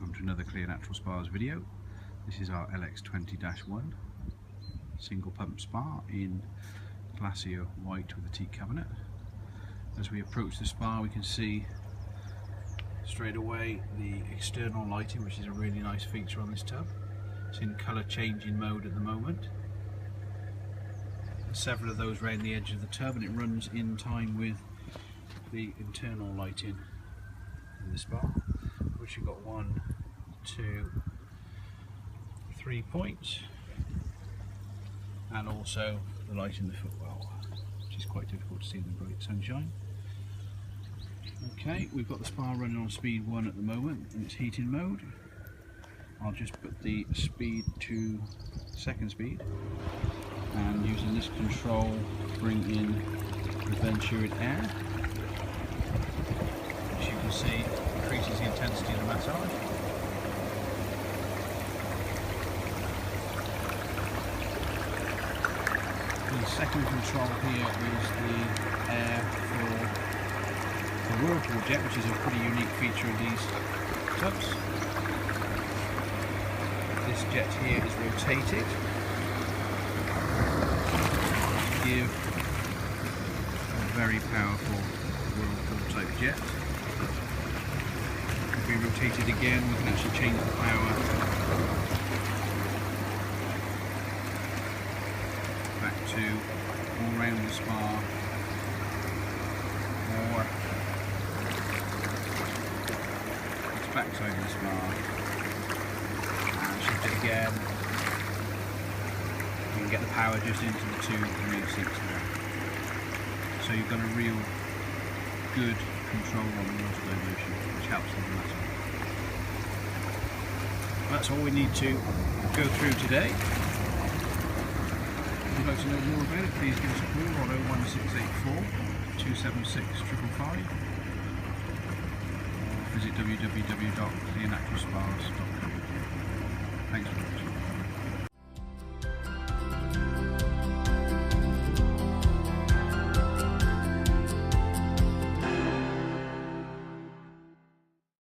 Welcome to another Clear Natural Spas video. This is our LX20-1 single pump spa in glacier white with a teak cabinet. As we approach the spa, we can see straight away the external lighting, which is a really nice feature on this tub. It's in colour changing mode at the moment. There's several of those around the edge of the tub, and it runs in time with the internal lighting in the spa, which you've got 1, 2, 3 points, and also the light in the footwell, which is quite difficult to see in the bright sunshine. Okay, we've got the spa running on speed 1 at the moment in its heating mode. I'll just put the speed to second speed, and using this control bring in the Ventured air, which you can see increases the intensity of the massage. The second control here is the air for the whirlpool jet, which is a pretty unique feature of these tubs. This jet here is rotated to give a very powerful whirlpool type jet. If we rotate it again, we can actually change the power back to all around the spa, or its backside of the spa, and shift it again. You can get the power just into the 2 rear seats there. So you've got a real good control on the water diversion, which helps with the matter. That's all we need to go through today. If you'd like to know more about it, please give us a call on 01684 276 555, or visit www.clearnaturalspas.com. Thanks for watching.